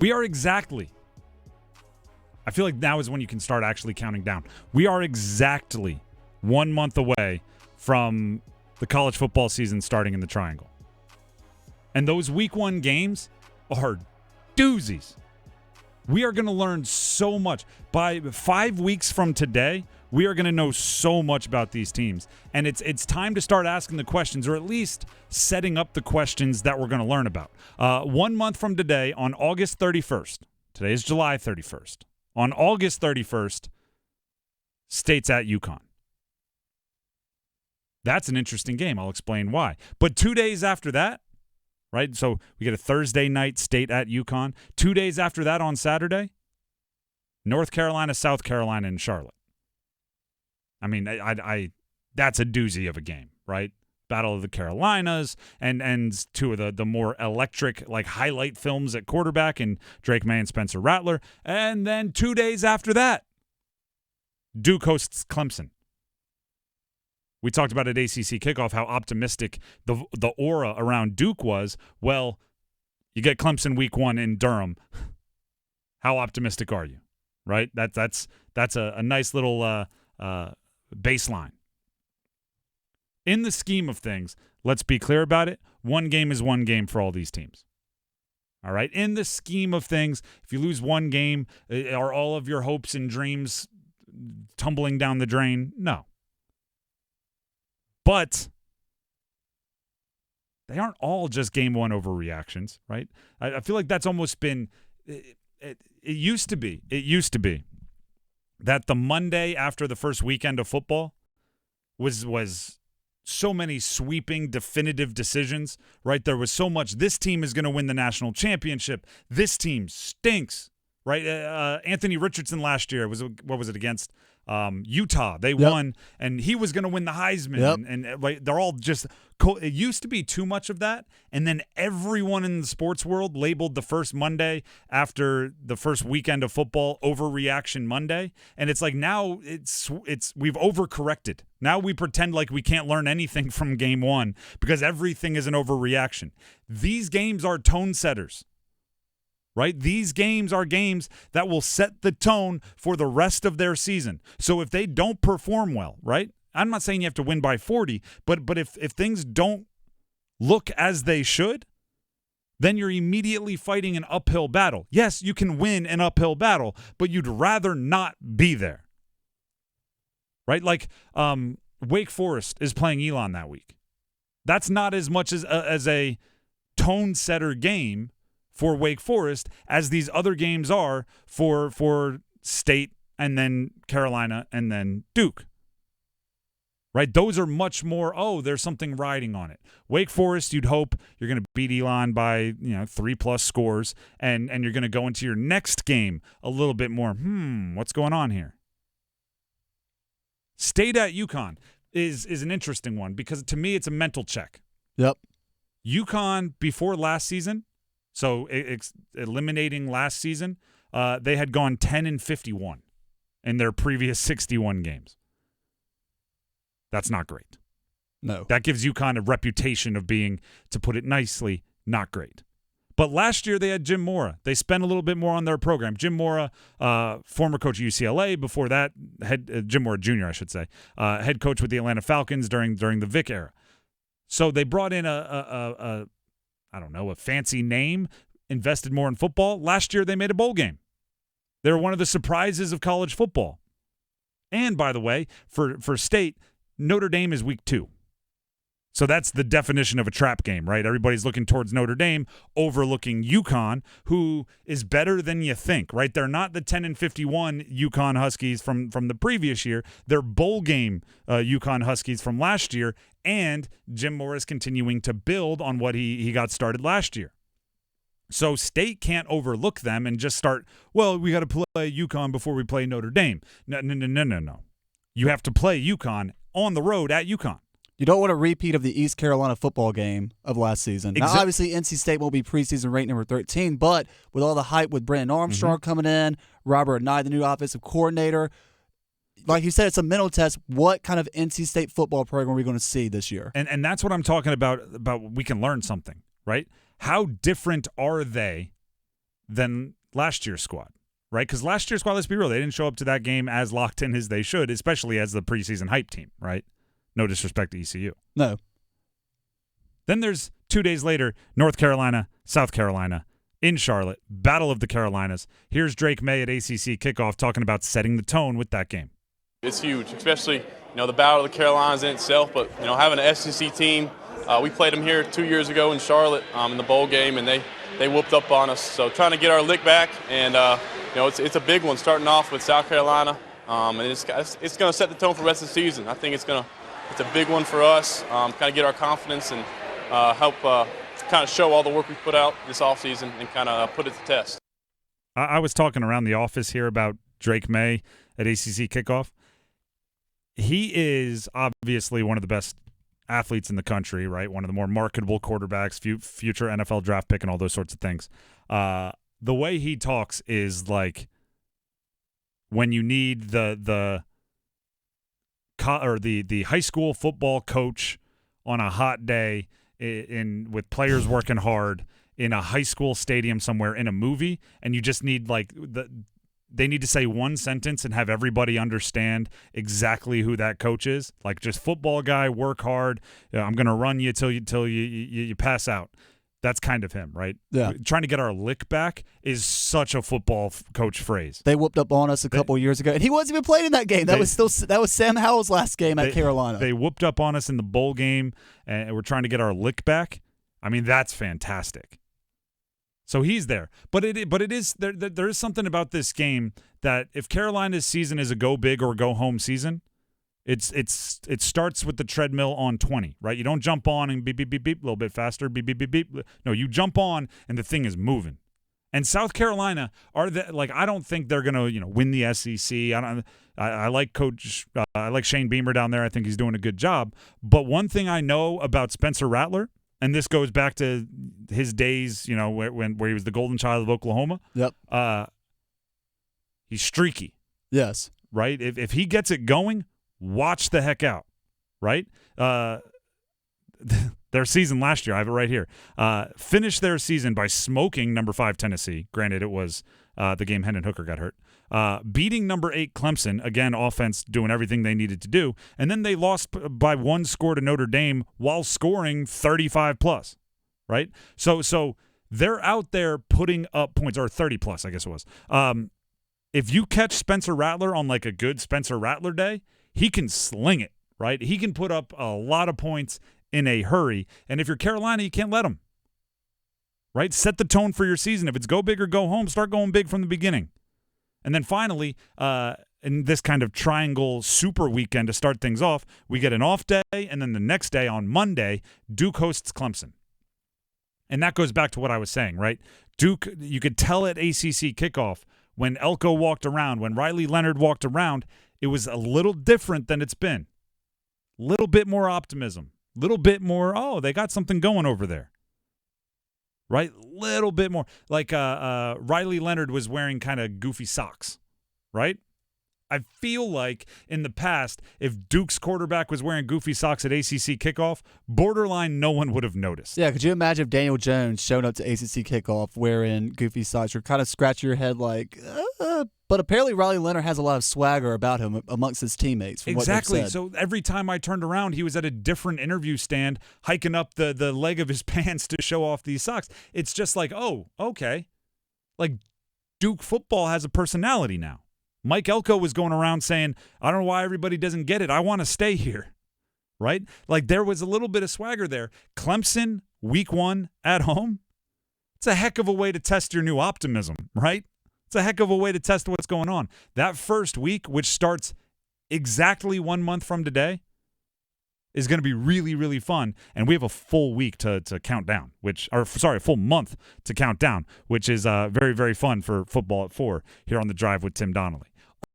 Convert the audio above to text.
We are exactly. I feel like now is when you can start actually counting down. We are exactly 1 month away from the college football season starting in the Triangle. And those week 1 games are doozies. We are going to learn so much. By 5 weeks from today, we are going to know so much about these teams. And it's time to start asking the questions, or at least setting up the questions that we're going to learn about. 1 month from today, on August 31st, today is July 31st. On August 31st, State's at UConn. That's an interesting game. I'll explain why. But 2 days after that, right? So we get a Thursday night State at UConn. 2 days after that on Saturday, North Carolina, South Carolina, and Charlotte. I mean, I that's a doozy of a game, right? Battle of the Carolinas and two of the more electric, like, highlight films at quarterback and Drake May and Spencer Rattler. And then 2 days after that, Duke hosts Clemson. We talked about at ACC Kickoff how optimistic the aura around Duke was. Well, you get Clemson week 1 in Durham. How optimistic are you? Right? That's a nice little baseline. In the scheme of things, let's be clear about it. 1 game is 1 game for all these teams. All right? In the scheme of things, if you lose 1 game, are all of your hopes and dreams tumbling down the drain? No. But they aren't all just game 1 overreactions, right? I feel like that's almost been it used to be that the Monday after the first weekend of football was so many sweeping, definitive decisions, right? There was so much, this team is going to win the national championship. This team stinks, right? Anthony Richardson last year, what was it, against Utah? They won, and he was going to win the Heisman. And like, they're all just it used to be too much of that, and then everyone in the sports world labeled the first Monday after the first weekend of football Overreaction Monday, and it's like now it's we've overcorrected. Now we pretend like we can't learn anything from game 1 because everything is an overreaction. These games are tone setters. Right? These games are games that will set the tone for the rest of their season. So if they don't perform well, right? I'm not saying you have to win by 40, but if things don't look as they should, then you're immediately fighting an uphill battle. Yes, you can win an uphill battle, but you'd rather not be there. Right? Like Wake Forest is playing Elon that week. That's not as much as a tone setter game for Wake Forest as these other games are for State and then Carolina and then Duke. Right? Those are much more, there's something riding on it. Wake Forest, you'd hope you're going to beat Elon by 3+ scores, and you're going to go into your next game a little bit more, what's going on here? State at UConn is an interesting one because to me it's a mental check. Yep. UConn before last season, so eliminating last season, they had gone 10-51 in their previous 61 games. That's not great. No. That gives UConn a reputation of being, to put it nicely, not great. But last year they had Jim Mora. They spent a little bit more on their program. Jim Mora, former coach of UCLA. Before that, Jim Mora Jr., I should say, head coach with the Atlanta Falcons during the Vic era. So they brought in a fancy name, invested more in football. Last year they made a bowl game. They were one of the surprises of college football. And by the way, for State, Notre Dame is week 2. So that's the definition of a trap game, right? Everybody's looking towards Notre Dame, overlooking UConn, who is better than you think, right? They're not the 10-51 UConn Huskies from the previous year. They're bowl game UConn Huskies from last year, and Jim Mora is continuing to build on what he got started last year. So State can't overlook them and just start, we got to play UConn before we play Notre Dame. No. You have to play UConn on the road at UConn. You don't want a repeat of the East Carolina football game of last season. Now, obviously, NC State won't be preseason ranked number 13, but with all the hype with Brennan Armstrong coming in, Robert Knight, the new offensive coordinator, like you said, it's a mental test. What kind of NC State football program are we going to see this year? And that's what I'm talking about we can learn something, right? How different are they than last year's squad, right? Because last year's squad, let's be real, they didn't show up to that game as locked in as they should, especially as the preseason hype team, right? No disrespect to ECU. No. Then there's 2 days later, North Carolina, South Carolina, in Charlotte, Battle of the Carolinas. Here's Drake May at ACC Kickoff talking about setting the tone with that game. It's huge, especially, the Battle of the Carolinas in itself, but, having an SEC team. We played them here 2 years ago in Charlotte in the bowl game, and they whooped up on us. So trying to get our lick back, and, it's a big one starting off with South Carolina, and it's going to set the tone for the rest of the season. I think it's a big one for us, kind of get our confidence and help kind of show all the work we put out this offseason and kind of put it to test. I was talking around the office here about Drake May at ACC Kickoff. He is obviously one of the best athletes in the country, right? One of the more marketable quarterbacks, future NFL draft pick, and all those sorts of things. The way he talks is like when you need the high school football coach on a hot day with players working hard in a high school stadium somewhere in a movie, and you just need they need to say one sentence and have everybody understand exactly who that coach is. Like, just football guy, work hard. I'm going to run you till you pass out. That's kind of him, right? Yeah. Trying to get our lick back is such a football coach phrase. They whooped up on us a couple years ago, and he wasn't even playing in that game. That was Sam Howell's last game at Carolina. They whooped up on us in the bowl game, and we're trying to get our lick back. I mean, that's fantastic. So he's there, but it is there is something about this game that if Carolina's season is a go big or go home season, it starts with the treadmill on 20, right? You don't jump on and beep beep beep beep a little bit faster, beep beep beep beep. No, you jump on and the thing is moving. And South Carolina I don't think they're gonna win the SEC. I like Coach I like Shane Beamer down there. I think he's doing a good job. But one thing I know about Spencer Rattler. And this goes back to his days, where he was the golden child of Oklahoma. Yep. He's streaky. Yes. Right? If he gets it going, watch the heck out. Right? Their season last year, I have it right here, finished their season by smoking number 5 Tennessee. Granted, it was the game Hendon Hooker got hurt. Beating number 8 Clemson, again, offense doing everything they needed to do. And then they lost by 1 score to Notre Dame while scoring 35+, right? So they're out there putting up points, or 30+, I guess it was. If you catch Spencer Rattler on like a good Spencer Rattler day, he can sling it, right? He can put up a lot of points in a hurry. And if you're Carolina, you can't let him, right? Set the tone for your season. If it's go big or go home, start going big from the beginning. And then finally, in this kind of triangle super weekend to start things off, we get an off day, and then the next day on Monday, Duke hosts Clemson. And that goes back to what I was saying, right? Duke, you could tell at ACC Kickoff when Elko walked around, when Riley Leonard walked around, it was a little different than it's been. Little bit more optimism. Little bit more, they got something going over there. Right? Little bit more. Like Riley Leonard was wearing kind of goofy socks, right? I feel like in the past, if Duke's quarterback was wearing goofy socks at ACC Kickoff, borderline no one would have noticed. Yeah, could you imagine if Daniel Jones showed up to ACC Kickoff wearing goofy socks? You're kind of scratching your head like, But apparently Riley Leonard has a lot of swagger about him amongst his teammates. From Exactly. What they've said. So every time I turned around, he was at a different interview stand, hiking up the leg of his pants to show off these socks. It's just like, oh, okay. Like Duke football has a personality now. Mike Elko was going around saying, I don't know why everybody doesn't get it. I want to stay here, right? Like there was a little bit of swagger there. Clemson, week 1 at home, it's a heck of a way to test your new optimism, right? It's a heck of a way to test what's going on. That first week, which starts exactly 1 month from today, is going to be really, really fun. And we have a full week to count down, a full month to count down, which is very, very fun for Football at 4 here on The Drive with Tim Donnelly.